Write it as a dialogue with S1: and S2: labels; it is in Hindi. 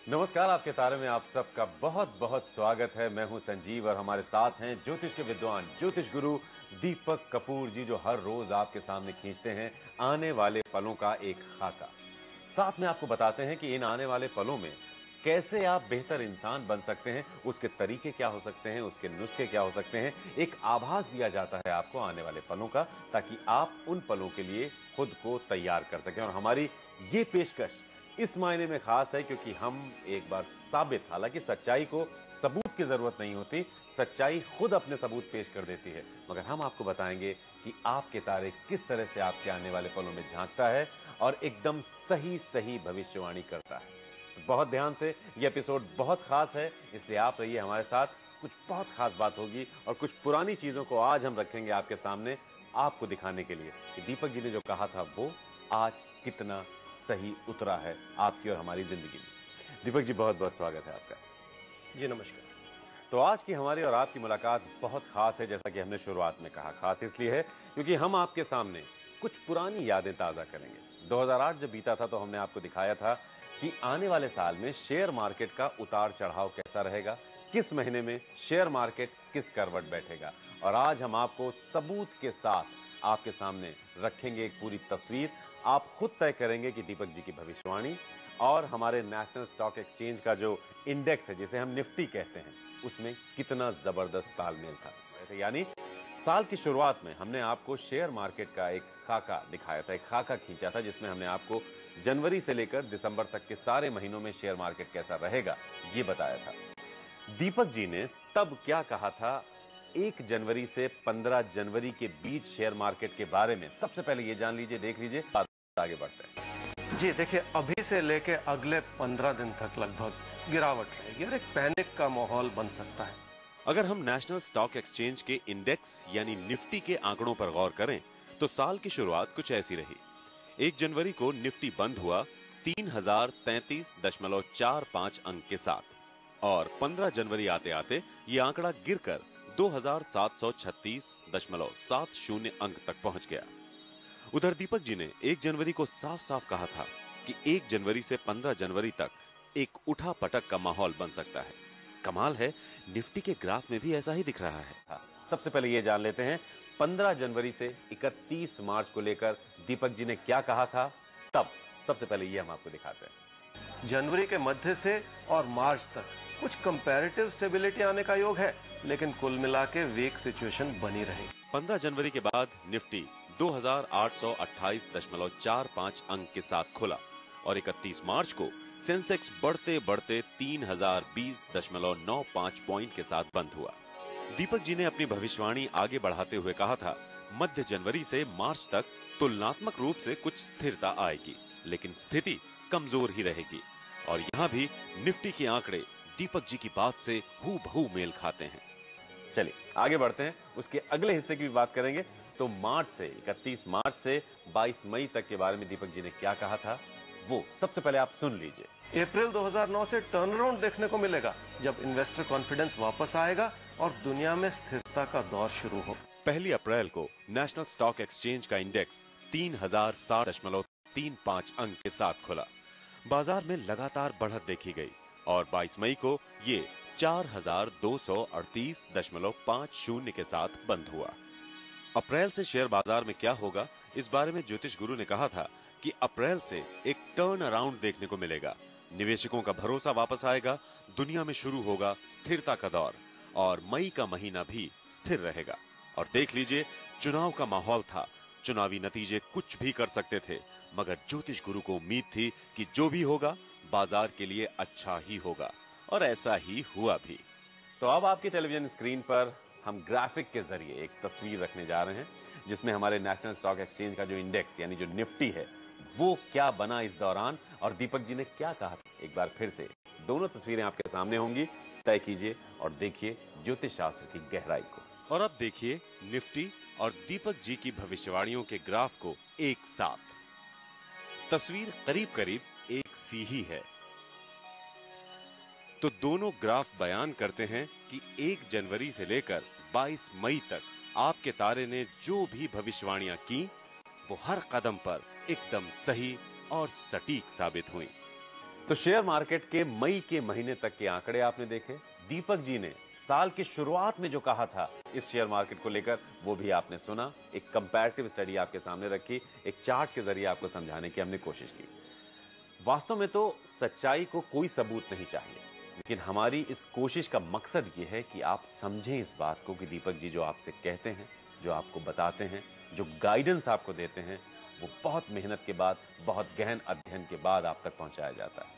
S1: नमस्कार, आपके तारे में आप सबका बहुत बहुत स्वागत है। मैं हूं संजीव और हमारे साथ हैं ज्योतिष के विद्वान ज्योतिष गुरु दीपक कपूर जी, जो हर रोज आपके सामने खींचते हैं आने वाले पलों का एक खाका। साथ में आपको बताते हैं कि इन आने वाले पलों में कैसे आप बेहतर इंसान बन सकते हैं, उसके तरीके क्या हो सकते हैं, उसके नुस्खे क्या हो सकते हैं। एक आभास दिया जाता है आपको आने वाले पलों का, ताकि आप उन पलों के लिए खुद को तैयार कर सकें। और हमारी ये पेशकश इस मायने में खास है क्योंकि हम एक बार साबित, हालांकि सच्चाई को सबूत की जरूरत नहीं होती, सच्चाई खुद अपने सबूत पेश कर देती है, मगर हम आपको बताएंगे कि आपके तारे किस तरह से आपके आने वाले पलों में झांकता है और एकदम सही सही भविष्यवाणी करता है। तो बहुत ध्यान से, यह एपिसोड बहुत खास है, इसलिए आप रहिए हमारे साथ। कुछ बहुत खास बात होगी और कुछ पुरानी चीजों को आज हम रखेंगे आपके सामने, आपको दिखाने के लिए कि दीपक जी ने जो कहा था वो आज कितना सही उतरा है आपकी और हमारी जिंदगी में। दीपक जी, बहुत बहुत स्वागत है आपका।
S2: जी नमस्कार।
S1: तो आज की हमारी और आपकी मुलाकात बहुत खास है, जैसा कि हमने शुरुआत में कहा। खास इसलिए है क्योंकि हम आपके सामने कुछ पुरानी यादें ताजा करेंगे। 2008 जब बीता था तो हमने आपको दिखाया था कि आने वाले साल में शेयर मार्केट का उतार चढ़ाव कैसा रहेगा, किस महीने में शेयर मार्केट किस करवट बैठेगा। और आज हम आपको सबूत के साथ आपके सामने रखेंगे एक पूरी तस्वीर। आप खुद तय करेंगे कि दीपक जी की भविष्यवाणी और हमारे नेशनल स्टॉक एक्सचेंज का जो इंडेक्स है, जिसे हम निफ्टी कहते हैं, उसमें कितना जबरदस्त तालमेल था। यानी साल की शुरुआत में हमने आपको शेयर मार्केट का एक खाका दिखाया था, एक खाका खींचा था, जिसमें हमने आपको जनवरी से लेकर दिसंबर तक के सारे महीनों में शेयर मार्केट कैसा रहेगा ये बताया था। दीपक जी ने तब क्या कहा था 1 जनवरी से 15 जनवरी के बीच शेयर मार्केट के बारे में, सबसे पहले ये जान लीजिए, देख लीजिए, आगे बढ़ते हैं।
S2: जी देखिए, अभी से लेके अगले 15 दिन तक लगभग गिरावट रहेगी और एक पैनिक का माहौल बन सकता है।
S1: अगर हम नेशनल स्टॉक एक्सचेंज के इंडेक्स यानी निफ्टी के आंकड़ों पर गौर करें तो साल की शुरुआत कुछ ऐसी रही। 1 जनवरी को निफ्टी बंद हुआ 3033.45 अंक के साथ और 15 जनवरी आते आते ये आंकड़ा गिरकर 2736.70 अंक तक पहुंच गया। उधर दीपक जी ने 1 जनवरी को साफ साफ कहा था कि 1 जनवरी से 15 जनवरी तक एक उठा पटक का माहौल बन सकता है। कमाल है, निफ्टी के ग्राफ में भी ऐसा ही दिख रहा है। सबसे पहले ये जान लेते हैं 15 जनवरी से 31 मार्च को लेकर दीपक जी ने क्या कहा था तब। सबसे पहले ये हम आपको दिखाते हैं।
S2: जनवरी के मध्य से और मार्च तक कुछ कंपैरेटिव स्टेबिलिटी आने का योग है, लेकिन कुल मिला के वीक सिचुएशन बनी रहेगी।
S1: 15 जनवरी के बाद निफ्टी 2828.45 अंक के साथ खुला और 31 मार्च को सेंसेक्स बढ़ते बढ़ते 3020.95 पॉइंट के साथ बंद हुआ। दीपक जी ने अपनी भविष्यवाणी आगे बढ़ाते हुए कहा था, मध्य जनवरी से मार्च तक तुलनात्मक रूप से कुछ स्थिरता आएगी, लेकिन स्थिति कमजोर ही रहेगी। और यहाँ भी निफ्टी के आंकड़े दीपक जी की बात से हूबहू मेल खाते हैं। चलिए आगे बढ़ते हैं, उसके अगले हिस्से की भी बात करेंगे। तो मार्च से 31 मार्च से 22 मई तक के बारे में दीपक जी ने क्या कहा था वो सबसे पहले आप सुन लीजिए।
S2: अप्रैल 2009 से टर्न अराउंड देखने को मिलेगा, जब इन्वेस्टर कॉन्फिडेंस वापस आएगा और दुनिया में स्थिरता का दौर शुरू हो।
S1: 1 अप्रैल को नेशनल स्टॉक एक्सचेंज का इंडेक्स 3060.35 अंक के साथ खुला। बाजार में लगातार बढ़त देखी गई और 22 मई को ये 4238.50 के साथ बंद हुआ। अप्रैल से शेयर बाजार में क्या होगा, इस बारे में ज्योतिष गुरु ने कहा था कि अप्रैल से एक टर्न अराउंड देखने को मिलेगा। निवेशकों का भरोसा वापस आएगा, दुनिया में शुरू होगा स्थिरता का दौर और मई का महीना भी स्थिर रहेगा। और देख लीजिए, चुनाव का माहौल था, चुनावी नतीजे कुछ भी कर सकते थे, मगर ज्योतिष गुरु को उम्मीद थी कि जो भी होगा बाजार के लिए अच्छा ही होगा और ऐसा ही हुआ भी। तो अब आपकी टेलीविजन स्क्रीन पर हम ग्राफिक के जरिए एक तस्वीर रखने जा रहे हैं, जिसमें हमारे नेशनल स्टॉक एक्सचेंज का जो इंडेक्स यानी जो निफ्टी है वो क्या बना इस दौरान और दीपक जी ने क्या कहा। एक बार फिर से दोनों तस्वीरें आपके सामने होंगी, तय कीजिए और देखिए ज्योतिष शास्त्र की गहराई को। और अब देखिए निफ्टी और दीपक जी की भविष्यवाणियों के ग्राफ को एक साथ। तस्वीर करीब करीब एक सी ही है। तो दोनों ग्राफ बयान करते हैं कि 1 जनवरी से लेकर 22 मई तक आपके तारे ने जो भी भविष्यवाणियां की वो हर कदम पर एकदम सही और सटीक साबित हुई। तो शेयर मार्केट के मई के महीने तक के आंकड़े आपने देखे। दीपक जी ने साल की शुरुआत में जो कहा था इस शेयर मार्केट को लेकर, वो भी आपने सुना। एक कंपैरेटिव स्टडी आपके सामने रखी, एक चार्ट के जरिए आपको समझाने की हमने कोशिश की। वास्तव में तो सच्चाई को कोई सबूत नहीं चाहिए, लेकिन हमारी इस कोशिश का मकसद ये है कि आप समझें इस बात को कि दीपक जी जो आपसे कहते हैं, जो आपको बताते हैं, जो गाइडेंस आपको देते हैं, वो बहुत मेहनत के बाद, बहुत गहन अध्ययन के बाद आप तक पहुंचाया जाता है।